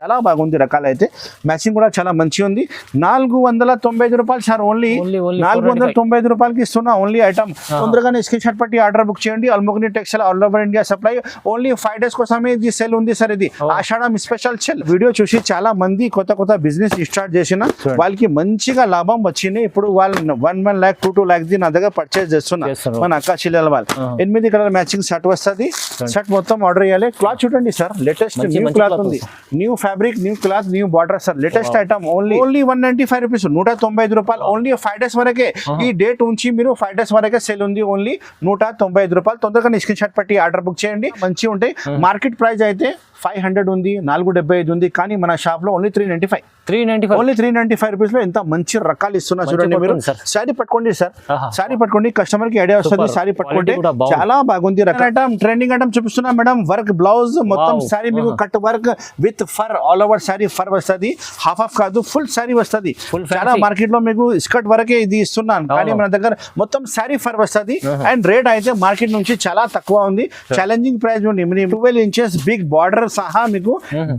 చాలా బాగుంది రకాలు అయితే మ్యాచింగ్ కూడా చాలా మంచిగా ఉంది 495 రూపాయలు సార్ ఓన్లీ 495 రూపాయలకి ఇస్తున్నా ఓన్లీ ఐటమ్ తొందరగానే స్క్రీన్ షాట్ పట్టి ఆర్డర్ బుక్ చేయండి Almogni textile all over India supply only 5 days కోసమే ఇది సేల్ ఉంది సార్ ఇది ఆషాఢం స్పెషల్ సేల్ వీడియో చూసి చాలా మంది కొత్త బిజినెస్ స్టార్ట్ చేసిన వాళ్ళకి మంచిగా లాభం వచ్చింది ఇప్పుడు వాళ్ళు 1 lakh 2 lakh నా దగ్గర పర్చేస్ చేస్తున్నా మన అక్క చెల్లెల వాళ్ళు 8 కలర్ మ్యాచింగ్ షర్ట్ వస్తుంది షర్ట్ మొత్తం ఆర్డర్ చేయాలి క్లాత్ చూడండి సార్ లేటెస్ట్ న్యూ క్లాత్ ఉంది new fabric new cloth new border sir latest item only 195 rupees 195 రూపాయలు ఓన్లీ 5 days వరకే ఈ డేట్ ఉంచి మీరు 5 days వరకే సేల్ ఉంది ఓన్లీ 195 రూపాయలు తొందరగా స్క్రీన్ షాట్ పట్టి ఆర్డర్ బుక్ చేయండి మంచిగా ఉంటాయి మార్కెట్ ప్రైస్ అయితే 500 ఉంది 475 ఉంది కానీ మన షాప్ లో ఓన్లీ 395 ఓన్లీ 395 రూపీస్ లో ఎంత మంచి రకాలు ఇస్తున్నా చూడండి మీరు సారీ పట్టుకోండి సార్ సారీ పట్టుకోండి కస్టమర్ కి ఐడియా వస్తుంది సారీ పట్టుకుంటే చాలా బాగుంది రకం ట్రెండింగ్ ఐటమ్ చూపిస్తున్నా మేడం వర్క్ బ్లౌజ్ మొత్తం సారీ మీకు cut work with for all over sari for వస్తుంది హాఫ్ కాదు ఫుల్ సారీ వస్తుంది చాలా మార్కెట్ లో మీకు స్కర్ట్ వరకే ఇది ఇస్తున్నాను కానీ మన దగ్గర మొత్తం సారీ ఫర్ వస్తుంది అండ్ రేట్ అయితే మార్కెట్ నుంచి చాలా తక్కువ ఉంది ఛాలెంజింగ్ ప్రైస్ ఉంది 12 inches బిగ్ బార్డర్ సహా మీకు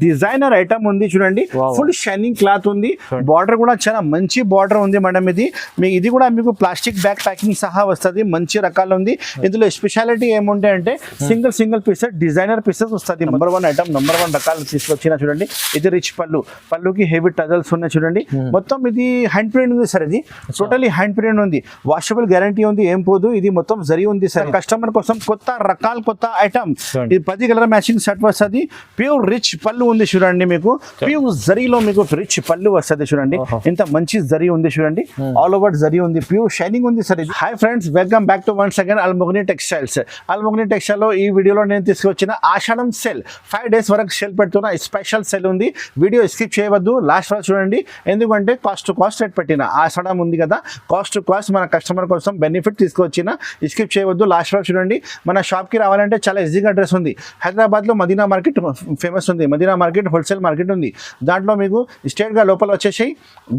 డిజైనర్ ఐటమ్ ఉంది చూడండి ఫుల్ షైనింగ్ క్లాత్ ఉంది బార్డర్ కూడా చాలా మంచి బార్డర్ ఉంది మేడం ఇది కూడా మీకు ప్లాస్టిక్ బ్యాగ్ ప్యాకింగ్ సహా వస్తుంది మంచి రకాలు ఉంది ఇందులో స్పెషాలిటీ ఏముంటాయి అంటే సింగిల్ పీసెస్ డిజైనర్ పీసెస్ వస్తుంది నెంబర్ 1 ఐటమ్ నెంబర్ 1 రకాలు తీసుకొచ్చిన చూడండి ఇది రిచ్ పళ్ళుకి హెవీ టజల్స్ ఉన్నాయి చూడండి మొత్తం ఇది హ్యాండ్ ప్రింట్ ఉంది సార్ ఇది టోటలీ హ్యాండ్ ప్రింట్ ఉంది వాషబుల్ గ్యారంటీ ఉంది ఏం పోదు ఇది మొత్తం జరి ఉంది సార్ కస్టమర్ కోసం కొత్త ఐటమ్ ఇది 10 కలర్ మ్యాచింగ్ షర్ట్ వస్తుంది ప్యూర్ రిచ్ పళ్ళు ఉంది చూడండి మీకు ప్యూర్ జరీలో మీకు రిచ్ పళ్ళు వస్తుంది చూడండి ఇంత మంచి జరీ ఉంది చూడండి ఆల్ ఓవర్ జరీ ఉంది ప్యూర్ షైనింగ్ ఉంది సార్ ఇది hi friends welcome back to once again అల్మోగ్ని textiles అల్మోగ్ని textile లో ఈ వీడియోలో నేను తీసుకొచ్చిన ఆషాఢం సేల్ 5 days వరకు సేల్ పెడుతున్నా స్పెషల్ సేల్ ఉంది వీడియో స్కిప్ చేయవద్దు లాస్ట్ వరకు చూడండి ఎందుకంటే కాస్ట్ టు కాస్ట్ రేట్ పెట్టిన ఆషాఢం ఉంది కదా కాస్ట్ టు కాస్ట్ మన కస్టమర్ కోసం బెనిఫిట్ తీసుకొచ్చిన స్కిప్ చేయవద్దు లాస్ట్ వరకు చూడండి మన షాప్ కి రావాలంటే చాలా ఈజీగా అడ్రస్ ఉంది హైదరాబాద్ లో మదీనా మార్కెట్ ఫేమస్ ఉంది మదీనా మార్కెట్ హోల్సేల్ మార్కెట్ ఉంది దాంట్లో మీకు స్ట్రేట్ గా లోపల వచ్చేసి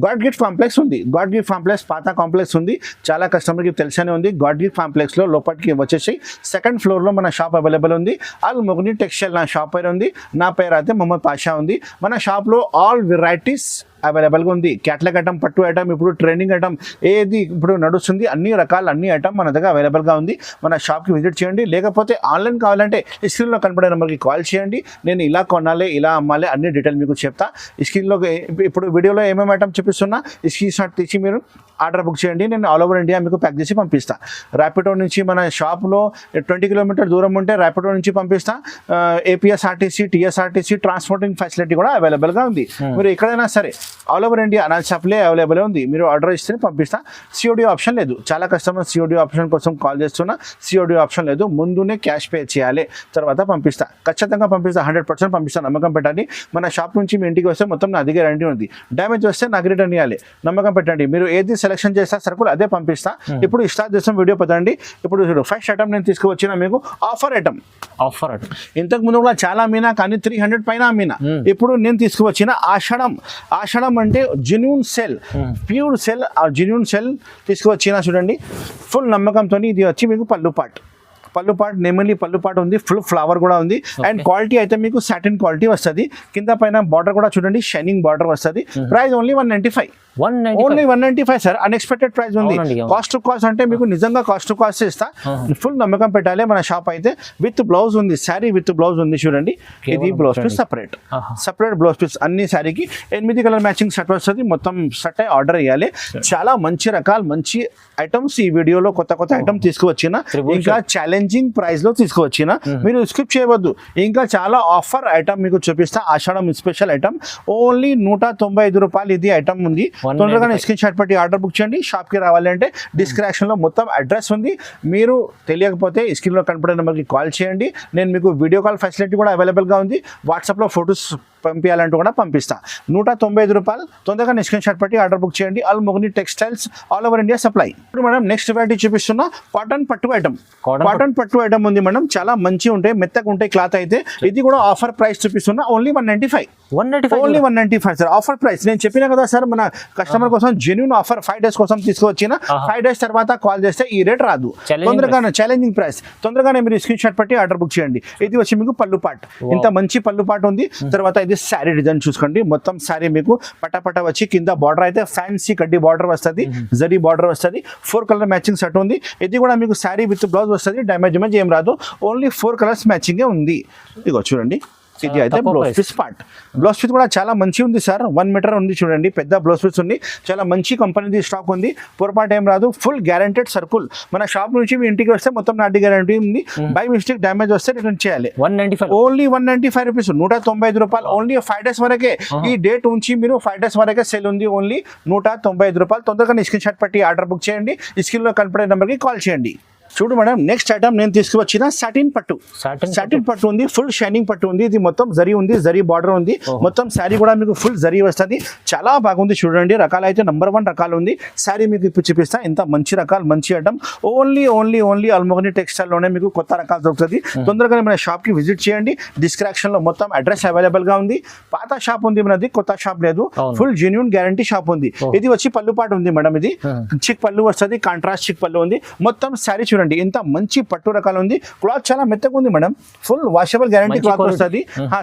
గాడ్ గిఫ్ట్ కాంప్లెక్స్ ఉంది గాడ్ గిఫ్ట్ కాంప్లెక్స్ పాత కాంప్లెక్స్ ఉంది చాలా కస్టమర్కి తెలిసనే ఉంది గాడ్ గిఫ్ట్ కాంప్లెక్స్ లో లోపలికి వచ్చేసి 2nd floor లో మన షాప్ అవైలబుల్ ఉంది అల్మోగ్ని టెక్స్టైల్ నా షాప్ పేరు ఉంది నా పేరు అయితే మొహమ్మద్ పాషా ఉంది మన షాప్ లో ఆల్ వెరైటీస్ అవైలబుల్గా ఉంది క్యాట్లాగ్ ఐటమ్ పట్టు ఐటమ్ ఇప్పుడు ట్రెండింగ్ ఐటమ్ ఏది ఇప్పుడు నడుస్తుంది అన్ని రకాల అన్ని ఐటమ్ మన దగ్గర అవైలబుల్గా ఉంది మన షాప్కి విజిట్ చేయండి లేకపోతే ఆన్లైన్ కావాలంటే స్క్రీన్లో కనపడే నెంబర్కి కాల్ చేయండి నేను ఇలా కొనాలి ఇలా అమ్మాలి అన్ని డీటెయిల్ మీకు చెప్తా స్క్రీన్లో ఇప్పుడు వీడియోలో ఏమేమి ఐటమ్ చూపిస్తున్నా స్క్రీన్ షాట్ తీసి మీరు ఆర్డర్ బుక్ చేయండి నేను ఆల్ ఓవర్ ఇండియా మీకు ప్యాక్ చేసి పంపిస్తాను ర్యాపిడో నుంచి మన షాప్లో 20 kilometers దూరం ఉంటే ర్యాపిడో నుంచి పంపిస్తా ఏపీఎస్ఆర్టీసీ టీఎస్ఆర్టీసీ ట్రాన్స్పోర్టింగ్ ఫెసిలిటీ కూడా అవైలబుల్గా ఉంది మీరు ఎక్కడైనా సరే ఆల్ ఓవర్ ఇండియా నా షాప్లే అవైలబుల్ ఉంది మీరు ఆర్డర్ ఇస్తే పంపిస్తా సిఓడి ఆప్షన్ లేదు చాలా కస్టమర్ సిఓడి ఆప్షన్ కోసం కాల్ చేస్తున్నా సిఓడి ఆప్షన్ లేదు ముందునే క్యాష్ పే చేయాలి తర్వాత పంపిస్తా ఖచ్చితంగా పంపిస్తా 100% పంపిస్తా నమ్మకం పెట్టండి మన షాప్ నుంచి మీ ఇంటికి వస్తే మొత్తం నా దగ్గర గ్యారంటీ ఉంది డ్యామేజ్ వస్తే నాకు రిటర్న్ ఇవ్వాలి నమ్మకం పెట్టండి మీరు ఏది సెలెక్షన్ చేస్తా సరుకులు అదే పంపిస్తా ఇప్పుడు స్టార్ట్ చేస్తాం వీడియో పదండి ఇప్పుడు ఫస్ట్ ఐటమ్ నేను తీసుకువచ్చిన మీకు ఆఫర్ ఐటమ్ ఇంతకు ముందు కూడా చాలా మీనా కానీ 300 పైన మీనా ఇప్పుడు నేను తీసుకువచ్చిన ఆషాఢం అంటే genuine cell pure cell genuine cell తీసుకువచ్చిన చూడండి ఫుల్ నమ్మకంతో ఇది వచ్చి మీకు పళ్ళు పాట్ నెమలి పళ్ళు పాట్ ఉంది ఫుల్ ఫ్లవర్ కూడా ఉంది అండ్ క్వాలిటీ అయితే మీకు సాటిన్ క్వాలిటీ వస్తుంది కింద పైన బార్డర్ కూడా చూడండి షైనింగ్ బార్డర్ వస్తుంది price only 195 sir unexpected price ఉంది కాస్ట్ టు కాస్ట్ అంటే మీకు నిజంగా కాస్ట్ టు కాస్ట్ ఇస్తా ఫుల్ నమ్మకం పెట్టాలి మన షాప్ అయితే విత్ బ్లౌజ్ ఉంది శారీ విత్ బ్లౌజ్ ఉంది చూడండి ఇది blouse piece separate blouse piece అన్ని శారీకి 8 కలర్ మ్యాచింగ్ షర్ట్ వస్తుంది మొత్తం షర్ట్ ఆర్డర్ చేయాలి చాలా మంచి రకాలు మంచి ఐటమ్స్ ఈ వీడియోలో కొత్త ఐటమ్ తీసుకువచ్చిన ఇంకా ఛాలెంజింగ్ ప్రైస్ లో తీసుకువచ్చిన మీరు స్కిప్ చేయవద్దు ఇంకా చాలా ఆఫర్ ఐటమ్ మీకు చూపిస్తా ఆషాఢం స్పెషల్ ఐటమ్ ఓన్లీ 195 రూపాయలు ఇది ఐటమ్ ఉంది తొందరగా స్క్రీన్ షాట్ పట్టి ఆర్డర్ బుక్ చేయండి షాప్కి రావాలంటే డిస్క్రిప్షన్ లో మొత్తం అడ్రస్ ఉంది మీరు తెలియకపోతే స్క్రీన్లో కనపడే నెంబర్కి కాల్ చేయండి నేను మీకు వీడియో కాల్ ఫెసిలిటీ కూడా అవైలబుల్గా ఉంది వాట్సాప్లో ఫొటోస్ పంపించాలంటూ కూడా పంపిస్తా 195 రూపాయలు తొందరగా స్క్రీన్ షాట్ పట్టి ఆర్డర్ బుక్ చేయండి Almogni textiles all over India supply ఇప్పుడు మనం నెక్స్ట్ వెరైటీ చూపిస్తున్నా కాటన్ పట్టు ఐటమ్ ఉంది మేడం చాలా మంచి ఉంటాయి మెత్తగా ఉంటాయి క్లాత్ అయితే ఇది కూడా ఆఫర్ ప్రైస్ చూపిస్తున్నా only 195 only 195 sir offer price నేను చెప్పినా కదా సార్ మన కస్టమర్ కోసం జెన్యూన్ ఆఫర్ 5 days కోసం తీసుకువచ్చిన 5 days తర్వాత కాల్ చేస్తే ఈ రేట్ రాదు తొందరగానే ఛాలెంజింగ్ ప్రైస్ తొందరగానే మీరు స్క్రీన్ షాట్ పట్టి ఆర్డర్ బుక్ చేయండి ఇది వచ్చి మీకు పళ్ళు పాట్ ఇంత మంచి పళ్ళు పాట్ ఉంది తర్వాత ఇది ఉంది శారీ డిజైన్ చూసుకోండి. మొత్తం శారీ మీకు పటాపట వచ్చి కింద బార్డర్ అయితే ఫ్యాన్సీ కడ్డీ బార్డర్ వస్తుంది, జరీ బార్డర్ వస్తుంది. 4 కలర్ మ్యాచింగ్ సెట్ ఉంది. ఇది కూడా మీకు శారీ విత్ బ్లౌజ్ వస్తుంది. డ్యామేజ్ ఏం రాదు. ఓన్లీ 4 కలర్స్ మ్యాచింగే ఉంది. ఇగో చూడండి, ఇది అయితే blouse piece part. Blouse piece కూడా చాలా మంచి ఉంది సార్. 1 మీటర్ ఉంది చూడండి, పెద్ద బ్లౌజ్ పీస్ ఉంది. చాలా మంచి కంపెనీది స్టాక్ ఉంది. పొరపాటు ఏం రాదు. Full guaranteed circle. మన షాప్ నుంచి మీ ఇంటికి వస్తే మొత్తం నాటి గ్యారంటీ ఉంది. బై మిస్టేక్ డ్యామేజ్ వస్తే రిటర్న్ చేయాలి. 195 ఓన్లీ 195 రూపీస్, 195 రూపాయలు. ఓన్లీ 5 డేస్ వరకే. ఈ డేట్ ఉంచి మీరు 5 డేస్ వరకే సేల్ ఉంది. ఓన్లీ 195 రూపాయలు. తొందరగా స్క్రీన్ షాట్ పెట్టి ఆర్డర్ బుక్ చేయండి. స్క్రీన్లో కనపడే నెంబర్కి కాల్ చేయండి. చూడు మేడం, నెక్స్ట్ ఐటమ్ నేను తీసుకువచ్చిన సాటిన్ పట్టు. సాటిన్ పట్టు ఉంది, ఫుల్ షైనింగ్ పట్టు ఉంది. ఇది మొత్తం జరీ ఉంది, జరీ బార్డర్ ఉంది. మొత్తం శారీ కూడా మీకు ఫుల్ జరీ వస్తుంది. చాలా బాగుంది చూడండి. రకాలు అయితే నెంబర్ 1 రకాలు ఉంది. శారీ మీకు ఇప్పుడు చూపిస్తా. ఎంత మంచి రకాలు, మంచి ఐటమ్. ఓన్లీ అల్మోగని టెక్స్టైల్లోనే మీకు కొత్త రకాలు దొరుకుతుంది. తొందరగానే మన షాప్కి విజిట్ చేయండి. డిస్క్రిప్షన్లో మొత్తం అడ్రస్ అవైలబుల్గా ఉంది. పాత షాప్ ఉంది మనది, కొత్త షాప్ లేదు. ఫుల్ జెన్యూన్ గ్యారంటీ షాప్ ఉంది. ఇది వచ్చి పళ్ళు పాటు ఉంది మేడం. ఇది చిక్ పళ్ళు వస్తుంది, కాంట్రాస్ట్ చిక్ పళ్ళు ఉంది. మొత్తం శారీ చూడండి ఎంత మంచి పట్టు రకాలు ఉంది. క్లాత్ చాలా మెత్తగా ఉంది madam. Full washable guarantee cloth వస్తుంది.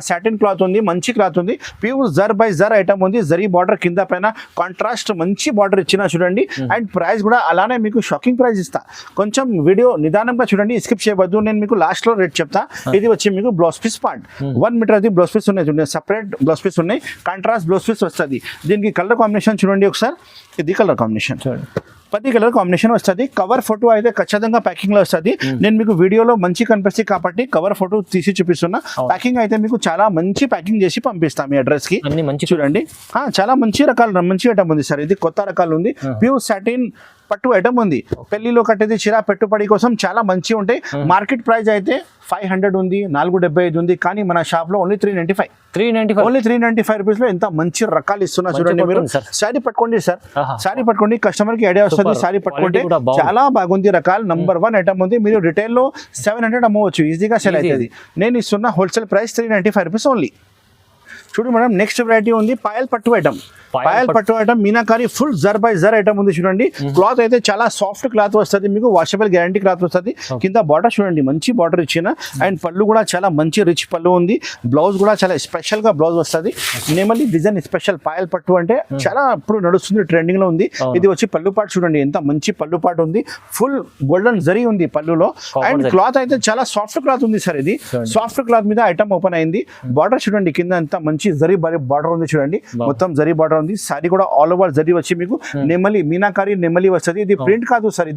సాటిన్ క్లాత్ ఉంది, మంచి క్లాత్ ఉంది. ప్యూర్ జర్ బై జర్ ఐటమ్ ఉంది. జరీ బార్డర్ కింద పైన కాంట్రాస్ట్ మంచి బార్డర్ ఇచ్చిన చూడండి. అండ్ ప్రైస్ కూడా అలానే మీకు షాకింగ్ ప్రైస్ ఇస్తా. కొంచెం వీడియో నిదానంగా చూడండి, స్కిప్ చేయవద్దు. నేను మీకు లాస్ట్ లో రేట్ చెప్తా. ఇది వచ్చి మీకు బ్లౌజ్ పీస్ పార్ట్. 1 మీటర్ అది బ్లౌజ్ పీస్ ఉన్నాయి చూడండి. సపరేట్ బ్లౌజ్ పీస్ ఉన్నాయి, కాంట్రాస్ట్ బ్లౌజ్ పీస్ వస్తుంది. దీనికి కలర్ కాంబినేషన్ చూడండి ఒకసారి. ఇది కలర్ కాంబినేషన్ చూడండి, 10 కలర్ కాంబినేషన్ వస్తుంది. కవర్ ఫోటో అయితే ఖచ్చితంగా ప్యాకింగ్ లో వస్తుంది. నేను మీకు వీడియోలో మంచి కనిపిస్తుంది కాబట్టి కవర్ ఫోటో తీసి చూపిస్తున్నా. ప్యాకింగ్ అయితే మీకు చాలా మంచి ప్యాకింగ్ చేసి పంపిస్తాం మీ అడ్రస్ కి. చూడండి, చాలా మంచి రకాలు, మంచి ఐటమ్ ఉంది సార్. ఇది కొత్త రకాలు ఉంది. ప్యూర్ సాటిన్ పట్టు ఐటమ్ ఉంది. పెళ్లిలో కట్టేది చీర పెట్టుబడి కోసం చాలా మంచి ఉంటాయి. మార్కెట్ ప్రైస్ అయితే 500 ఉంది, 475 ఉంది. కానీ మన షాప్ లో ఓన్లీ 395. ఓన్లీ 395 రూపీస్ లో ఎంత మంచి రకాలు ఇస్తున్నా చూడండి. మీరు శారీ పట్టుకోండి సార్, శారీ పట్టుకోండి. కస్టమర్ కి ఐడియా వస్తుంది. శారీ పట్టుకుంటే చాలా బాగుంది రకాలు. నెంబర్ 1 ఐటమ్ ఉంది. మీరు రిటైల్ లో 700 అమ్మవచ్చు, ఈజీగా సెల్ అవుతుంది. నేను ఇస్తున్న హోల్సేల్ ప్రైస్ 395 రూపీస్ ఓన్లీ. చూడు మేడం, నెక్స్ట్ వెరైటీ ఉంది పాయల్ పట్టు ఐటమ్. పాయల్ పట్టు ఐటమ్ మీనాకారి ఫుల్ జర్ బై జర్ ఐటమ్ ఉంది చూడండి. క్లాత్ అయితే చాలా సాఫ్ట్ క్లాత్ వస్తుంది. మీకు వాషబుల్ గ్యారంటీ క్లాత్ వస్తుంది. కింద బార్డర్ చూడండి, మంచి బార్డర్ ఇచ్చిన. అండ్ పళ్ళు కూడా చాలా మంచి రిచ్ పళ్ళు ఉంది. బ్లౌజ్ కూడా చాలా స్పెషల్ గా బ్లౌజ్ వస్తుంది. నెమలి డిజైన్ స్పెషల్. పాయల్ పట్టు అంటే చాలా ఇప్పుడు నడుస్తుంది, ట్రెండింగ్ లో ఉంది. ఇది వచ్చి పళ్ళు పాటు చూడండి, ఎంత మంచి పళ్ళు పాటు ఉంది. ఫుల్ గోల్డెన్ జరీ ఉంది పళ్ళులో. అండ్ క్లాత్ అయితే చాలా సాఫ్ట్ క్లాత్ ఉంది సార్. ఇది సాఫ్ట్ క్లాత్ మీద ఐటమ్ ఓపెన్ అయింది. బార్డర్ చూడండి, కింద ఎంత మంచి జరీ బార్డర్ ఉంది చూడండి. మొత్తం జరీ బార్డర్ ఉంది. సారీ కూడా ఆల్ ఓవర్ జరీ వచ్చి మీకు నెమలి మీనాకారి నెమలి వస్తుంది. ఇది ప్రింట్ కాదు సార్,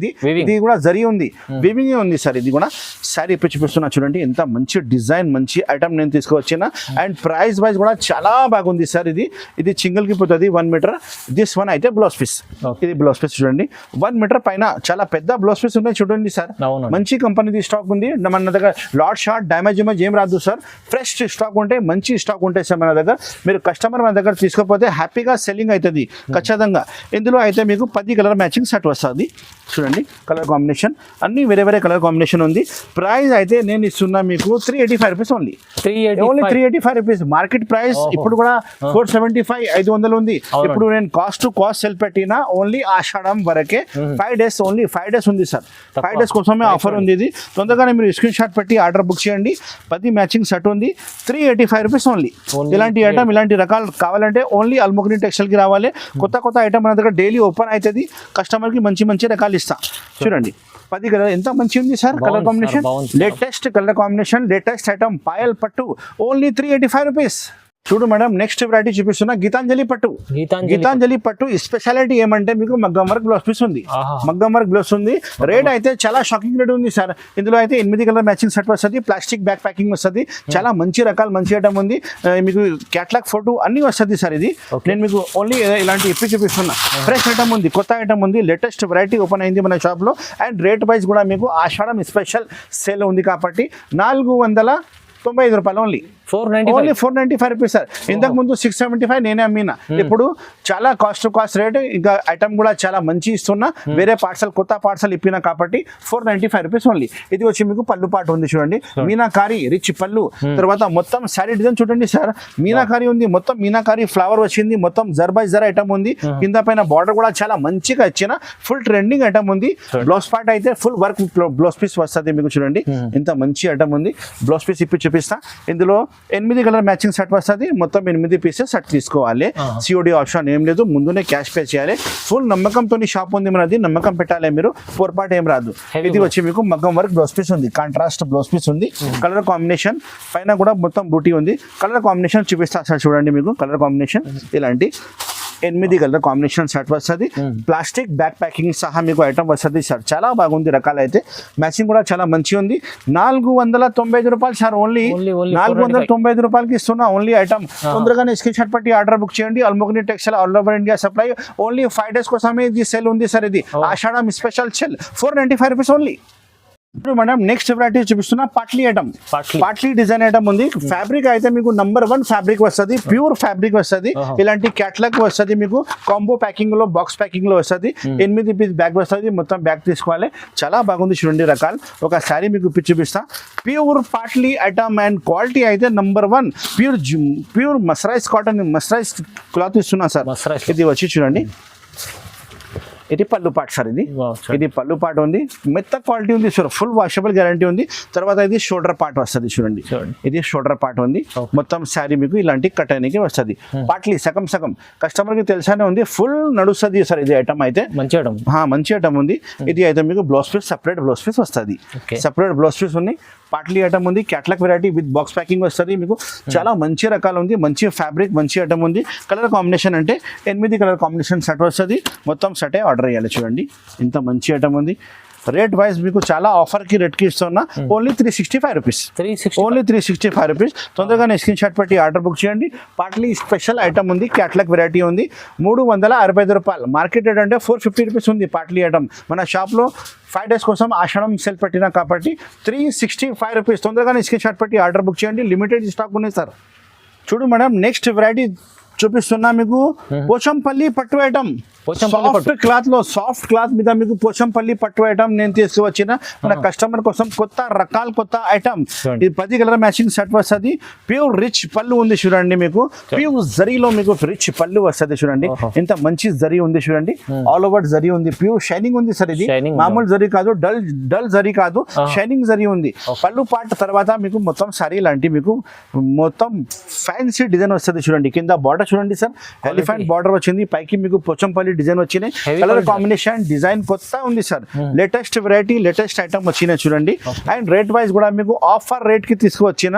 ఇది కూడా జరీ ఉంది, వీవింగ్ ఉంది సార్. ఇది కూడా సారీ ఇప్పుడు చూపిస్తున్నా చూడండి. ఎంత మంచి డిజైన్, మంచి ఐటమ్ నేను తీసుకువచ్చిన. అండ్ ప్రైస్ వైజ్ కూడా చాలా బాగుంది సార్. ఇది సింగిల్ కి పోతుంది 1 మీటర్. దిస్ వన్ అయితే బ్లౌజ్ పీస్. ఇది బ్లౌజ్ పీస్ చూడండి, 1 మీటర్ పైన చాలా పెద్ద బ్లౌజ్ పీస్ ఉన్నాయి చూడండి సార్. మంచి కంపెనీది స్టాక్ ఉంది మన దగ్గర. లాట్ షార్ట్ డ్యామేజ్ ఏం రాదు సార్. ఫ్రెష్ స్టాక్ ఉంటే, మంచి స్టాక్ ఉంటాయి సార్ మన దగ్గర. మీరు కస్టమర్ మన దగ్గర తీసుకోకపోతే హ్యాపీగా సెల్లింగ్ అవుతుంది ఖచ్చితంగా. ఇందులో అయితే మీకు 10 కలర్ మ్యాచింగ్ సెట్ వస్తుంది చూడండి. కలర్ కాంబినేషన్ అన్ని వేరే కలర్ కాంబినేషన్ ఉంది. ప్రైస్ అయితే నేను ఇస్తున్నా మీకు 385 rupees only. 385 rupees. Market price ఇప్పుడు కూడా 475, 500 ఉంది. ఇప్పుడు నేను కాస్ట్ టు కాస్ట్ సెల్ పెట్టినా ఓన్లీ ఆషాఢం వరకే. 5 డేస్ ఓన్లీ, 5 డేస్ ఉంది సార్. 5 డేస్ కోసమే ఆఫర్ ఉంది. ఇది తొందరగానే మీరు స్క్రీన్ షాట్ పెట్టి ఆర్డర్ బుక్ చేయండి. 10 మ్యాచింగ్ సెట్ ఉంది, 385 రూపీస్ ఓన్లీ. ఇలాంటి ఐటమ్, ఇలాంటి రకాలు కావాలంటే ఓన్లీ అల్మోగ్ని టెక్స్టైల్ కి రావాలి. కొత్త ఐటమ్ మన దగ్గర డైలీ ఓపెన్ అవుతుంది. కస్టమర్ కి మంచి రకాలు ఇస్తా చూడండి. 10 కలర్ ఎంత మంచి ఉంది sir. Colour combination latest colour combination, latest item Payal పట్టు ఓన్లీ 385 రూపీస్. చూడు మేడం, నెక్స్ట్ వెరైటీ చూపిస్తున్నా గీతాంజలి పట్టు. గీతాంజలి పట్టు స్పెషాలిటీ ఏమంటే మీకు మగ్గం వర్క్ బ్లౌజ్ పీస్ ఉంది. మగ్గం వర్క్ బ్లౌజ్ ఉంది. రేట్ అయితే చాలా షాకింగ్ రేట్ ఉంది సార్. ఇందులో అయితే 8 కలర్ మ్యాచింగ్ సెట్ వస్తుంది. ప్లాస్టిక్ బ్యాక్ ప్యాకింగ్ వస్తుంది. చాలా మంచి రకాలు, మంచి ఐటమ్ ఉంది. మీకు క్యాటలాగ్ ఫోటో అన్ని వస్తుంది సార్. ఇది నేను మీకు ఓన్లీ ఇలాంటి ఇప్పి చూపిస్తున్నా. ఫ్రెష్ ఐటమ్ ఉంది, కొత్త ఐటమ్ ఉంది. లేటెస్ట్ వెరైటీ ఓపెన్ అయింది మన షాప్ లో. అండ్ రేట్ వైజ్ కూడా మీకు ఆషాఢం స్పెషల్ సేల్ ఉంది కాబట్టి 495 రూపాయలు ఓన్లీ. 495 rupees sir. ఇంతకు ముందు 675 నేనే అమ్మినా. ఇప్పుడు చాలా కాస్ట్ రేట్. ఇంకా ఐటమ్ కూడా చాలా మంచి ఇస్తున్నా. వేరే పార్సల్, కొత్త పార్సల్ ఇప్పినా కాబట్టి 495 రూపీస్ ఓన్లీ. ఇది వచ్చి మీకు పళ్ళు పాటు ఉంది చూడండి. మీనాకారి రిచ్ పళ్ళు. తర్వాత మొత్తం శారీ డిజైన్ చూడండి సార్. మీనాకారి ఉంది, మొత్తం మీనాకారి ఫ్లవర్ వచ్చింది. మొత్తం జర్ బై జర్ ఐటమ్ ఉంది. కింద పైన బార్డర్ కూడా చాలా మంచిగా ఇచ్చిన ఫుల్ ట్రెండింగ్ ఐటమ్ ఉంది. బ్లౌజ్ పార్ట్ అయితే ఫుల్ వర్క్ బ్లౌజ్ పీస్ వస్తుంది మీకు చూడండి. ఇంత మంచి ఐటమ్ ఉంది. బ్లౌజ్ పీస్ ఇప్పి చూపిస్తా. ఇందులో ఎనిమిది కలర్ మ్యాచింగ్ సెట్ వస్తుంది, మొత్తం 8 పీసెస్ సెట్ తీసుకోవాలి. సిఓడి ఆప్షన్ ఏం లేదు, ముందునే క్యాష్ పే చేయాలి. ఫుల్ నమ్మకంతో షాప్ ఉంది మనది, నమ్మకం పెట్టాలి మీరు, పొరపాటు ఏం రాదు. ఇది వచ్చి మీకు మగ్గం వర్క్ బ్లౌజ్ పీస్ ఉంది, కాంట్రాస్ట్ బ్లౌజ్ పీస్ ఉంది, కలర్ కాంబినేషన్ పైన కూడా మొత్తం బూటీ ఉంది. కలర్ కాంబినేషన్ చూపిస్తా సార్, చూడండి మీకు కలర్ కాంబినేషన్ ఇలాంటి 8 కలర్ కాంబినేషన్ షర్ట్ వస్తుంది. ప్లాస్టిక్ బ్యాక్ ప్యాకింగ్ సహా మీకు ఐటమ్ వస్తుంది సార్, చాలా బాగుంది. రకాలు అయితే మ్యాచింగ్ కూడా చాలా మంచిగా ఉంది. 495 రూపాయలు సార్, ఓన్లీ 495 రూపాయలకి ఇస్తున్నా ఓన్లీ ఐటమ్. తొందరగానే స్క్రీన్ షాట్ పట్టి ఆర్డర్ బుక్ చేయండి. Almogni textile all over India supply. Only 5 days కోసమే ఇది సెల్ ఉంది సార్, ఇది Ashadham special sale, 495 rupees only. ఇప్పుడు మేడం నెక్స్ట్ వెరైటీ చూపిస్తున్నా పాట్లీ ఐటమ్. పాట్లీ డిజైన్ ఐటమ్ ఉంది. ఫ్యాబ్రిక్ అయితే మీకు నంబర్ 1 ఫ్యాబ్రిక్ వస్తుంది, ప్యూర్ ఫ్యాబ్రిక్ వస్తుంది. ఇలాంటి క్యాట్లాగ్ వస్తుంది మీకు, కాంబో ప్యాకింగ్ లో, బాక్స్ ప్యాకింగ్ లో వస్తుంది. 8 పీస్ బ్యాగ్ వస్తుంది, మొత్తం బ్యాగ్ తీసుకోవాలి. చాలా బాగుంది చూడండి రకాలు. ఒక శారీ మీకు చూపిస్తా. Pure potli item and quality అయితే నంబర్ 1, ప్యూర్ మస్రైజ్ కాటన్, మస్రైజ్ క్లాత్ ఇస్తున్నా సార్. ఇది వచ్చి చూడండి, ఇది పళ్ళు పాట సార్, ఇది పళ్ళు పాట ఉంది, మెత్త క్వాలిటీ ఉంది సార్, ఫుల్ వాషబుల్ గ్యారంటీ ఉంది. తర్వాత ఇది షోల్డర్ పార్ట్ వస్తుంది చూడండి, ఇది షోల్డర్ పార్ట్ ఉంది. మొత్తం శారీ మీకు ఇలాంటి కట్టడానికి వస్తుంది. పాట్లీ సగం సగం కస్టమర్ కి తెలిసానే ఉంది, ఫుల్ నడుస్తుంది సార్ ఇది ఐటమ్ అయితే. మంచి ఐటమ్ ఉంది. ఇది అయితే మీకు blouse piece, separate blouse piece వస్తుంది, సపరేట్ బ్లౌజ్ పీస్ ఉంది. పాట్లీ ఐటమ్ ఉంది, catalogue variety with box packing వస్తుంది మీకు. చాలా మంచి రకాలు ఉంది, మంచి ఫ్యాబ్రిక్, మంచి ఐటమ్ ఉంది. కలర్ కాంబినేషన్ అంటే 8 కలర్ కాంబినేషన్ సెట్ వస్తుంది, మొత్తం సెటే ఆర్డర్ చేయాలి. చూడండి ఇంత మంచి ఐటమ్ ఉంది. రేట్ వైజ్ మీకు చాలా ఆఫర్కి రేట్కి ఇస్తున్నా, ఓన్లీ 365 రూపీస్, ఓన్లీ 365 రూపీస్. తొందరగానే స్క్రీన్ షాట్ పెట్టి ఆర్డర్ బుక్ చేయండి. పాట్లీ స్పెషల్ ఐటమ్ ఉంది, క్యాట్లాగ్ వెరైటీ ఉంది, 365 రూపాయలు. మార్కెట్ రేట్ అంటే 450 రూపీస్ ఉంది పాట్లీ ఐటమ్. మన షాప్లో 5 days కోసం ఆషాఢం సెల్ పెట్టినా కాబట్టి 365 రూపీస్. తొందరగానే స్క్రీన్ షాట్ పెట్టి ఆర్డర్ బుక్ చేయండి, లిమిటెడ్ స్టాక్ ఉన్నాయి సార్. చూడు మేడం నెక్స్ట్ వెరైటీ చూపిస్తున్నా మీకు, పోచంపల్లి పట్టు ఐటమ్. సాఫ్ట్ క్లాత్ లో, సాఫ్ట్ క్లాత్ మీద మీకు పోచంపల్లి పట్టు ఐటమ్ నేను తీసుకువచ్చిన మన కస్టమర్ కోసం. కొత్త రకాల కొత్త ఐటమ్. ఇది 10 కలర్ మ్యాచింగ్ సెట్ వస్తుంది. ప్యూర్ రిచ్ పళ్ళు ఉంది చూడండి మీకు, ప్యూర్ జరీలో మీకు రిచ్ పళ్ళు వస్తుంది చూడండి. ఇంత మంచి జరీ ఉంది చూడండి, ఆల్ ఓవర్ జరీ ఉంది, ప్యూర్ షైనింగ్ ఉంది సార్. ఇది మామూలు జరీ కాదు, డల్ జరీ కాదు, షైనింగ్ జరీ ఉంది. పళ్ళు పార్ట్ తర్వాత మీకు మొత్తం సారీ లాంటి మీకు మొత్తం ఫ్యాన్సీ డిజైన్ వస్తుంది చూడండి. కింద బార్డర్ చూడండి సార్, ఎలిఫెంట్ బార్డర్ వచ్చింది, పైకి మీకు పోచంపల్లి డిజైన్ వచ్చినాయి. కలర్ కాంబినేషన్ డిజైన్ కొత్త ఉంది sir, latest variety, latest item వచ్చినాయి చూడండి. అండ్ రేట్ వైజ్ కూడా మీకు ఆఫర్ రేట్ కి తీసుకువచ్చిన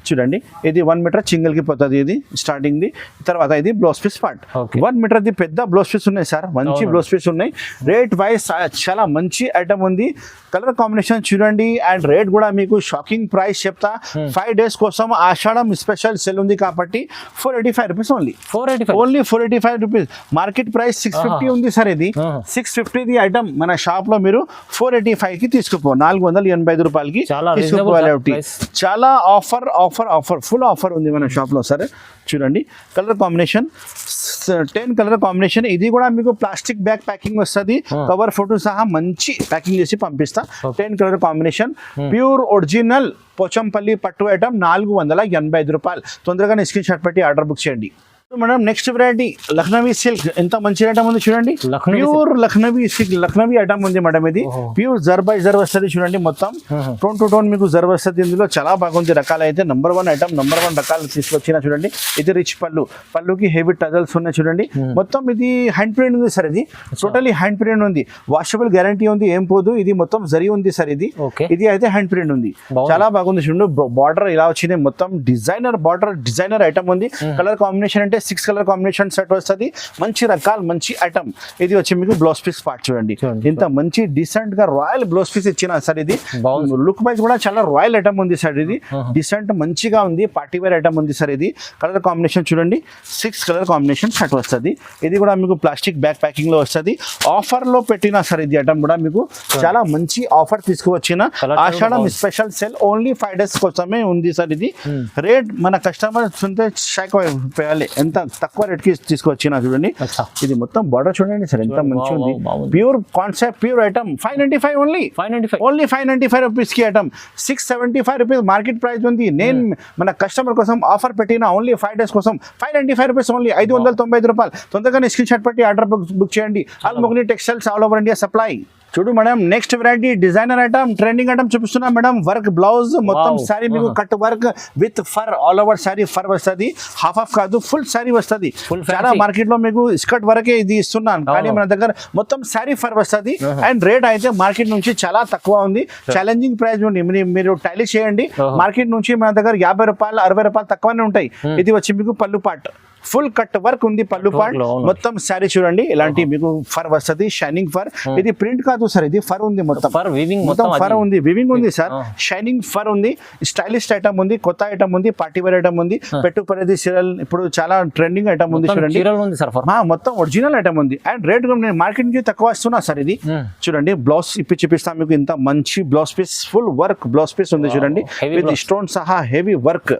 చూడండి. ఇది 1 మీటర్ సింగిల్ కి పోతుంది, ఇది స్టార్టింగ్ ది. తర్వాత ఇది బ్లౌజ్ పీస్ పార్ట్, 1 మీటర్ ది పెద్ద బ్లౌజ్ పీస్ ఉన్నాయి సార్, మంచి బ్లౌజ్ పీస్ ఉన్నాయి. రేట్ వైజ్ చాలా మంచి ఐటమ్ ఉంది. కలర్ కాంబినేషన్ చూడండి. అండ్ రేట్ కూడా మీకు షాకింగ్ ప్రైస్ చెప్తా. 5 days కోసం ఆషాఢం స్పెషల్ సెల్ ఉంది కాబట్టి 485 rupees only, only 485 rupees. Market price 650 ఉంది సార్. ఇది 650 ది ఐటమ్ మన షాప్ లో మీరు 485 కి తీసుకుపో, 485 రూపాయలకి తీసుకుపోవాలి. చాలా offer offer offer, full offer ఉంది మన షాప్ లో సార్. చూడండి కలర్ కాంబినేషన్ 10 కలర్ కాంబినేషన్. ఇది కూడా మీకు ప్లాస్టిక్ బ్యాగ్ ప్యాకింగ్ వస్తుంది, కవర్ ఫోటో సహా మంచి ప్యాకింగ్ చేసి పంపిస్తా. 10 colour combination, pure original Pochampally పట్టు ఐటమ్, 485 రూపాయలు. తొందరగా స్క్రీన్ షాట్ పెట్టి ఆర్డర్ బుక్ చేయండి. Madam next variety Lucknowi silk. ఎంత మంచి ఐటమ్ ఉంది చూడండి, pure Lucknowi silk, Lucknowi item ఉంది మేడం. ఇది ప్యూర్ జర్ బై జర్ వస్తుంది చూడండి, మొత్తం టోన్ టు టోన్ మీకు జర్ వస్తుంది. ఇందులో చాలా బాగుంది రకాలు అయితే. నంబర్ 1 ఐటమ్, నంబర్ 1 రకాలు తీసుకొచ్చిన చూడండి. ఇది రిచ్ పళ్ళు, పళ్ళుకి హెవీ టజల్స్ ఉన్నాయి చూడండి. మొత్తం ఇది హ్యాండ్ ప్రింట్ ఉంది సార్, ఇది టోటలీ హ్యాండ్ ప్రింట్ ఉంది, వాషబుల్ గ్యారంటీ ఉంది, ఏం పోదు. ఇది మొత్తం జరీ ఉంది సార్. ఇది అయితే హ్యాండ్ ప్రింట్ ఉంది, చాలా బాగుంది చూడండి. బార్డర్ ఇలా వచ్చింది, మొత్తం డిజైనర్ బార్డర్, డిజైనర్ ఐటమ్ ఉంది. కలర్ కాంబినేషన్ అంటే 6 కలర్ కాంబినేషన్ సెట్ వస్తుంది. మంచి రకాలు, మంచి ఐటమ్. ఇది వచ్చి మీకు బ్లౌజ్ పీస్ పార్ట్ చూడండి. ఇంత మంచి డీసెంట్ గా రాయల్ బ్లౌజ్ పీస్ ఇచ్చిన సార్. ఇది లుక్ వైజ్ కూడా చాలా రాయల్ ఐటమ్ ఉంది సార్. ఇది డీసెంట్ మంచిగా ఉంది, పార్టీ వేర్ ఐటమ్ ఉంది సార్. ఇది కలర్ కాంబినేషన్ చూడండి, 6 కలర్ కాంబినేషన్ సెట్ వస్తుంది. ఇది కూడా మీకు ప్లాస్టిక్ బ్యాగ్ ప్యాకింగ్ లో వస్తుంది. ఆఫర్ లో పెట్టిన సార్ ఇది ఐటమ్ కూడా మీకు చాలా మంచి ఆఫర్ తీసుకువచ్చిన. ఆషాఢం స్పెషల్ సెల్, ఓన్లీ 5 days కోసమే ఉంది సార్. ఇది రేట్ మన కస్టమర్ చూస్తే షాక్ అయిపోయాలి, ఎంత తక్కువ రేట్ కి తీసుకొచ్చిన చూడండి. ఇది మొత్తం బార్డర్ చూడండి సార్, ఎంత మంచి ఉంది. Pure concept, pure item. 595 only, only 595 rupees కి ఐటమ్. 675 రూపీస్ మార్కెట్ ప్రైస్ ఉంది. నేను మన కస్టమర్ కోసం ఆఫర్ పెట్టిన, ఓన్లీ 5 days కోసం 595 రూపీస్ ఓన్లీ, 595 రూపాయలు. తొందరగానే స్క్రీన్ షాట్ పెట్టి ఆర్డర్ బుక్ చేయండి. Almogni textiles all over India supply. చూడు madam next variety designer item trending item చూపిస్తున్నా మేడం వర్క్ బ్లౌజ్ మొత్తం సారీ మీకు cut work with for all over sari for వస్తుంది హాఫ్ కాదు ఫుల్ సారీ వస్తుంది చాలా మార్కెట్ లో మీకు స్కర్ట్ వరకే ఇది ఇస్తున్నాను కానీ మన దగ్గర మొత్తం సారీ ఫర్ వస్తుంది అండ్ రేట్ అయితే మార్కెట్ నుంచి చాలా తక్కువ ఉంది ఛాలెంజింగ్ ప్రైస్ ఉంది మీరు టాలీ చేయండి మార్కెట్ నుంచి మన దగ్గర 50 రూపాయలు 60 రూపాయలు తక్కువనే ఉంటాయి ఇది వచ్చి మీకు పళ్ళు పాట్ ఫుల్ కట్ వర్క్ ఉంది పళ్ళు పాట్ మొత్తం శారీ చూడండి ఇలాంటి మీకు ఫర్ వస్తుంది షైనింగ్ ఫర్ ఇది ప్రింట్ కాదు సార్ ఇది ఫర్ ఉంది మొత్తం ఫర్ ఉంది వివింగ్ ఉంది సార్ షైనింగ్ ఫర్ ఉంది స్టైలిష్ ఐటమ్ ఉంది కొత్త ఐటమ్ ఉంది పార్టీ వేర్ ఐటమ్ ఉంది పెట్టుకునేది సీరియల్ ఇప్పుడు చాలా ట్రెండింగ్ ఐటమ్ ఉంది చూడండి మొత్తం ఒరిజినల్ ఐటమ్ ఉంది అండ్ రేట్ నేను మార్కెట్ నుంచి తక్కువ వస్తున్నా సార్ ఇది చూడండి బ్లౌజ్ చూపిస్తా మీకు ఇంత మంచి blouse piece full work blouse piece ఉంది చూడండి విత్ స్టోన్ సహా హెవీ వర్క్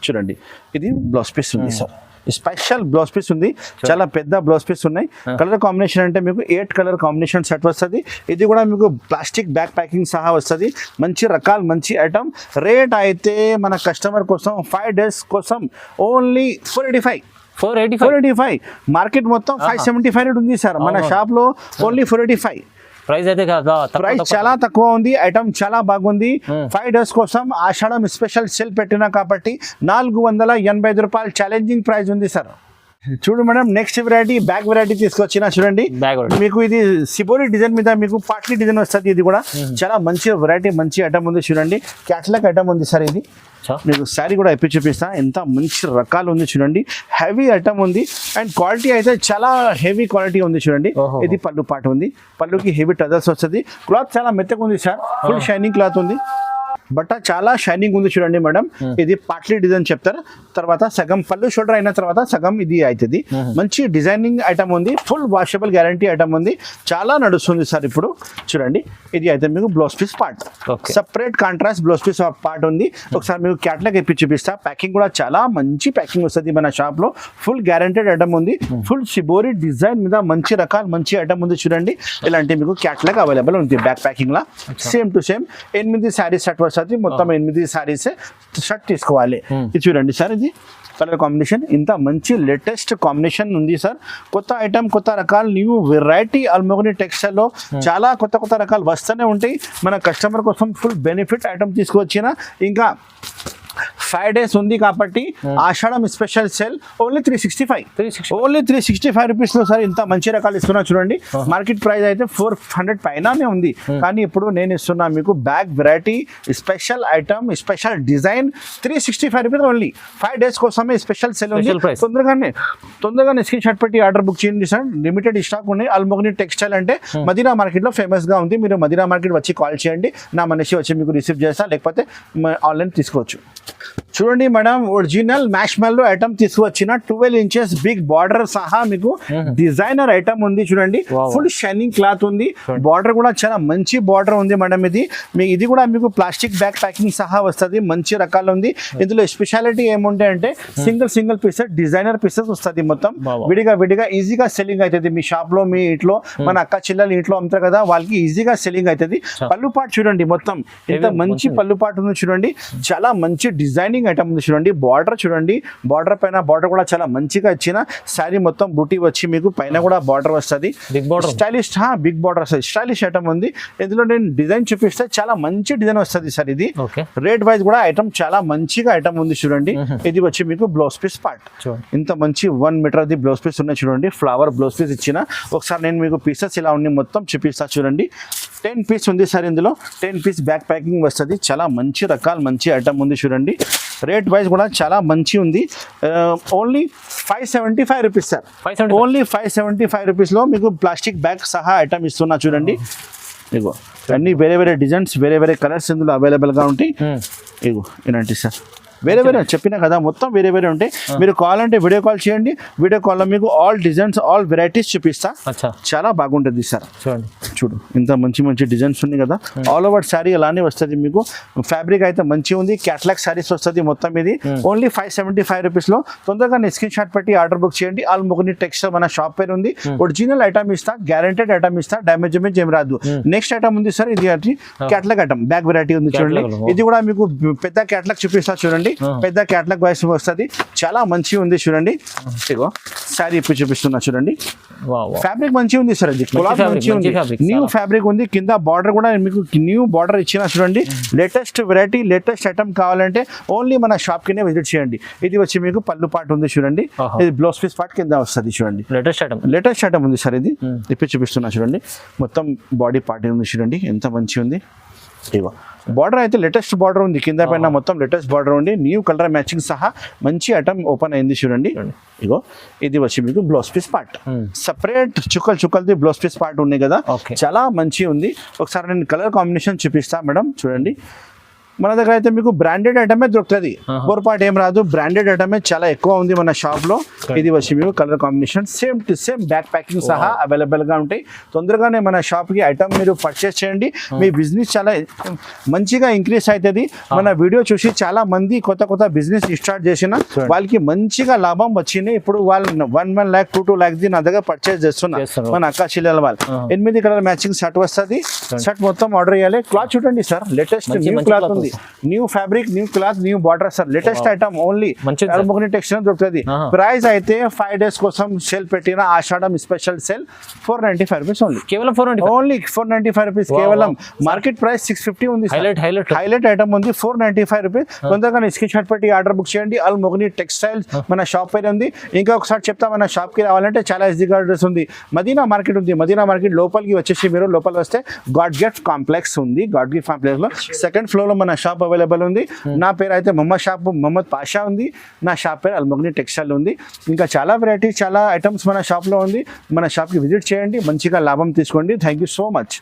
చూడండి ఇది బ్లౌజ్ పీస్ ఉంది సార్ స్పెషల్ బ్లౌజ్ పీస్ ఉంది చాలా పెద్ద బ్లౌజ్ పీస్ ఉన్నాయి కలర్ కాంబినేషన్ అంటే మీకు 8 కలర్ కాంబినేషన్ సెట్ వస్తుంది ఇది కూడా మీకు ప్లాస్టిక్ బ్యాక్ ప్యాకింగ్ సహా వస్తుంది మంచి రకాలు మంచి ఐటమ్ రేట్ అయితే మన కస్టమర్ కోసం 5 days కోసం ఓన్లీ 485 మార్కెట్ మొత్తం 575 ఉంది సార్ మన షాప్ లో ఓన్లీ 485 ప్రైస్ అయితే ప్రైస్ చాలా తక్కువ ఉంది ఐటమ్ చాలా బాగుంది 5 days కోసం ఆషాఢం స్పెషల్ సేల్ పెట్టినా కాబట్టి 485 రూపాయలు ఛాలెంజింగ్ ప్రైస్ ఉంది సార్ చూడు madam next variety bag variety తీసుకొచ్చిన చూడండి మీకు ఇది సిబోరి డిజైన్ మీద మీకు పాట్లీ డిజైన్ వస్తుంది ఇది కూడా చాలా మంచి వెరైటీ మంచి ఐటమ్ ఉంది చూడండి క్యాట్లాగ్ ఐటమ్ ఉంది సార్ ఇది మీకు శారీ కూడా చూపిస్తా ఎంత మంచి రకాలు ఉంది చూడండి హెవీ ఐటమ్ ఉంది అండ్ క్వాలిటీ అయితే చాలా హెవీ క్వాలిటీ ఉంది చూడండి ఇది పళ్ళు పాట ఉంది పళ్ళుకి హెవీ టజల్స్ వస్తుంది క్లాత్ చాలా మెత్తగా ఉంది సార్ ఫుల్ షైనింగ్ క్లాత్ ఉంది బట్ట చాలా షైనింగ్ ఉంది చూడండి మేడం ఇది పాట్లీ డిజైన్ చెప్తారు తర్వాత సగం పళ్ళు షోల్డర్ అయిన తర్వాత సగం ఇది అవుతుంది మంచి డిజైనింగ్ ఐటమ్ ఉంది ఫుల్ వాషబుల్ గ్యారంటీ ఐటమ్ ఉంది చాలా నడుస్తుంది సార్ ఇప్పుడు చూడండి ఇది అయితే మీకు blouse piece part separate contrast blouse piece part ఉంది ఒకసారి మీకు క్యాట్లాగ్ చూపిస్తా ప్యాకింగ్ కూడా చాలా మంచి ప్యాకింగ్ వస్తుంది మన షాప్ లో ఫుల్ గ్యారంటెడ్ ఐటమ్ ఉంది ఫుల్ సిబోరి డిజైన్ మీద మంచి రకాలు మంచి ఐటమ్ ఉంది చూడండి ఇలాంటి మీకు క్యాట్లాగ్ అవైలబుల్ ఉంది back packing law same to same 8 saris set వస్తుంది మొత్తం 8 సారీస్ షర్ట్ తీసుకోవాలి ఇది చూడండి సార్ ఇది కలర్ కాంబినేషన్ ఇంత మంచి లేటెస్ట్ కాంబినేషన్ ఉంది సార్ కొత్త ఐటమ్ కొత్త రకాలు న్యూ వెరైటీ అల్మోగని టెక్స్టైల్ లో చాలా కొత్త రకాలు వస్తూనే ఉంటాయి మన కస్టమర్ కోసం ఫుల్ బెనిఫిట్ ఐటమ్ తీసుకొచ్చిన ఇంకా 5 days ఉంది కాబట్టి ఆషాఢం స్పెషల్ సేల్ ఓన్లీ 365 రూపీస్ లో సార్ ఇంత మంచి రకాలు ఇస్తున్నా చూడండి మార్కెట్ ప్రైస్ అయితే 400 పైననే ఉంది కానీ ఇప్పుడు నేను ఇస్తున్నా మీకు bag variety special item special design 365 rupees only 5 days కోసమే స్పెషల్ సేల్ ఉంది తొందరగానే స్క్రీన్ షాట్ పెట్టి ఆర్డర్ బుక్ చేయండి సార్ లిమిటెడ్ స్టాక్ ఉన్నాయి అల్మోగని టెక్స్టైల్ అంటే మదీనా మార్కెట్ లో ఫేమస్ గా ఉంది మీరు మదీనా మార్కెట్ వచ్చి కాల్ చేయండి నా మనిషి వచ్చి మీకు రిసీవ్ చేస్తా లేకపోతే ఆన్లైన్ తీసుకోవచ్చు చూడండి మేడం ఒరిజినల్ మ్యాష్ మెల్లో ఐటమ్ తీసుకువచ్చిన 12 inches బిగ్ బార్డర్ సహా మీకు డిజైనర్ ఐటమ్ ఉంది చూడండి ఫుల్ షైనింగ్ క్లాత్ ఉంది బార్డర్ కూడా చాలా మంచి బార్డర్ ఉంది మేడం ఇది కూడా మీకు ప్లాస్టిక్ బ్యాగ్ ప్యాకింగ్ సహా వస్తుంది మంచి రకాలు ఉంది ఇందులో స్పెషాలిటీ ఏముంటాయి అంటే సింగిల్ పీసెస్ డిజైనర్ పీసెస్ వస్తుంది మొత్తం విడిగా ఈజీగా సెల్లింగ్ అవుతుంది మీ షాప్ లో మీ ఇంట్లో మన అక్క చెల్లెలు ఇంట్లో అమ్ముతారు కదా వాళ్ళకి ఈజీగా సెల్లింగ్ అవుతుంది పళ్ళు పాటు చూడండి మొత్తం ఇంత మంచి పళ్ళు పాటు ఉంది చూడండి చాలా మంచి డిజైనింగ్ ఐటమ్ ఉంది చూడండి బార్డర్ చూడండి బార్డర్ పైన బార్డర్ కూడా చాలా మంచిగా ఇచ్చిన శారీ మొత్తం బూటీ వచ్చి మీకు పైన కూడా బార్డర్ వస్తుంది స్టైలిష్ బిగ్ బార్డర్ వస్తుంది స్టైలిష్ ఐటమ్ ఉంది ఇందులో నేను డిజైన్ చూపిస్తే చాలా మంచి డిజైన్ వస్తుంది సార్ ఇది రేట్ వైజ్ కూడా ఐటమ్ చాలా మంచిగా ఐటమ్ ఉంది చూడండి ఇది వచ్చి మీకు బ్లౌజ్ పీస్ పార్ట్ ఇంత మంచి 1 meter బ్లౌజ్ పీస్ ఉన్నాయి చూడండి ఫ్లవర్ బ్లౌజ్ పీస్ ఇచ్చిన ఒకసారి నేను మీకు పీసెస్ ఇలా ఉన్నాయి మొత్తం చూపిస్తా చూడండి 10 piece ఉంది సార్ ఇందులో 10 piece బ్యాక్ ప్యాకింగ్ వస్తుంది చాలా మంచి రకాలు మంచి ఐటమ్ ఉంది చూడండి రేట్ వైజ్ కూడా చాలా మంచి ఉంది ఓన్లీ 575 రూపీస్ సార్ ఓన్లీ 575 రూపీస్లో మీకు ప్లాస్టిక్ బ్యాగ్ సహా ఐటమ్ ఇస్తున్నా చూడండి ఇగో అన్ని వేరే డిజైన్స్ వేరే కలర్స్ ఇందులో అవైలబుల్గా ఉంటాయి ఇగో ఇలాంటి సార్ వేరే చెప్పినా కదా మొత్తం వేరే ఉంటాయి మీరు కావాలంటే వీడియో కాల్ చేయండి వీడియో కాల్లో మీకు ఆల్ డిజైన్స్ ఆల్ వెరైటీస్ చూపిస్తా చాలా బాగుంటుంది సార్ చూడు ఇంత మంచి డిజైన్స్ ఉన్నాయి కదా ఆల్ ఓవర్ శారీ అలానే వస్తుంది మీకు ఫ్యాబ్రిక్ అయితే మంచి ఉంది క్యాట్లాగ్ శారీస్ వస్తుంది మొత్తం ఇది ఓన్లీ 575 రూపీస్లో తొందరగా స్క్రీన్ షాట్ పెట్టి ఆర్డర్ బుక్ చేయండి అల్మోగని టెక్స్టైల్ మన షాప్ పేరు ఉంది ఒరిజినల్ ఐటమ్ ఇస్తా గ్యారెంటెడ్ ఐటమ్ ఇస్తా డ్యామేజ్ ఏం రాదు నెక్స్ట్ ఐటమ్ ఉంది సార్ ఇది క్యాట్లాగ్ ఐటమ్ బ్యాగ్ వెరైటీ ఉంది చూడండి ఇది కూడా మీకు పెద్ద క్యాట్లాగ్ చూపిస్తా చూడండి చూడండి, పెద్ద క్యాటలాగ్ వైస్ వస్తుంది, చాలా మంచిగా ఉంది చూడండి. ఇగో శారీ ఇప్పుడు చూపిస్తున్నా చూడండి, ఫ్యాబ్రిక్ మంచిగా ఉంది సార్, అది క్లాత్ మంచిగా ఉంది, న్యూ ఫ్యాబ్రిక్ ఉంది, కింద బార్డర్ కూడా మీకు న్యూ బార్డర్ ఇచ్చిన చూడండి. లేటెస్ట్ వెరైటీ లేటెస్ట్ ఐటమ్ కావాలంటే ఓన్లీ మన షాప్ కినే విజిట్ చేయండి. ఇది వచ్చి మీకు పళ్ళు పార్ట్ ఉంది చూడండి, ఇది బ్లౌజ్ పీస్ పార్ట్ కింద వస్తుంది చూడండి. లేటెస్ట్ ఐటమ్ ఉంది సార్, ఇది ఇప్పుడు చూపిస్తున్నా చూడండి. మొత్తం బాడీ పార్ట్ ఉంది చూడండి, ఎంత మంచిగా ఉంది. ఇగో బార్డర్ అయితే లేటెస్ట్ బార్డర్ ఉంది, కింద పైన మొత్తం లేటెస్ట్ బార్డర్ ఉంది, న్యూ కలర్ మ్యాచింగ్ సహా మంచి ఐటమ్ ఓపెన్ అయింది చూడండి. ఇగో ఇది వచ్చి మీకు బ్లౌజ్ పీస్ పార్ట్, సపరేట్ చుక్కలది బ్లౌజ్ పీస్ పార్ట్ ఉన్నాయి కదా, చాలా మంచిగా ఉంది. ఒకసారి నేను కలర్ కాంబినేషన్ చూపిస్తా మేడం చూడండి. మన దగ్గర అయితే మీకు బ్రాండెడ్ ఐటమే దొరుకుతుంది, పొరపాటు ఏం రాదు, బ్రాండెడ్ ఐటమే చాలా ఎక్కువ ఉంది మన షాప్ లో. ఇది వచ్చి మీకు colour combination same to same back packing సహా అవైలబుల్ గా ఉంటాయి. తొందరగానే మన షాప్ కి ఐటమ్ మీరు పర్చేస్ చేయండి, మీ బిజినెస్ చాలా మంచిగా ఇంక్రీస్ అవుతుంది. మన వీడియో చూసి చాలా మంది కొత్త బిజినెస్ స్టార్ట్ చేసిన వాళ్ళకి మంచిగా లాభం వచ్చింది. ఇప్పుడు వాళ్ళు 1 lakh 2 lakhs నా దగ్గర పర్చేస్ చేస్తున్నారు మన అక్క చెల్లెల వాళ్ళు. 8 కలర్ మ్యాచింగ్ షర్ట్ వస్తుంది, షర్ట్ మొత్తం ఆర్డర్ చేయాలి. క్లాత్ చూడండి సార్, లేటెస్ట్ న్యూ క్లాత్ ఉంది, new fabric, new cloth, new border sir, latest item only Almogni textile దొరుకుతుంది. ప్రైస్ అయితే 5 days కోసం సేల్ పెట్టిన Ashadham special sale 495 rupees only, కేవలం 495 రూపీస్ కేవలం. మార్కెట్ ప్రైస్ 650 ఉంది, హైలైట్ ఐటమ్ ఉంది 495 రూపీస్. తొందరగా స్క్రీన్ షాట్ పెట్టి ఆర్డర్ బుక్ చేయండి. అల్మోగ్ని టెక్స్టైల్స్ మన షాప్ పేరు ఉంది. ఇంకా ఒకసారి చెప్తా, మన షాప్ కి రావాలంటే చాలా ఈజీగా అడ్రస్ ఉంది, మదీనా మార్కెట్ ఉంది. మదీనా మార్కెట్ లోపలికి వచ్చేసి మీరు లోపల వస్తే గాడ్ గిఫ్ట్ కాంప్లెక్స్ ఉంది, గాడ్ గిఫ్ట్ కాంప్లెక్స్ లో సెకండ్ ఫ్లోర్ లో మన షాప్ అవైలబుల్ ఉంది. నా పేరు అయితే మొహమ్మద్ పాషా ఉంది, నా షాప్ పేరు అల్మోగ్ని టెక్స్టైల్ ఉంది. ఇంకా చాలా వెరైటీ చాలా ఐటమ్స్ మన షాప్ లో ఉంది. మన షాప్ కి విజిట్ చేయండి, మంచిగా లాభం తీసుకోండి. Thank you so much.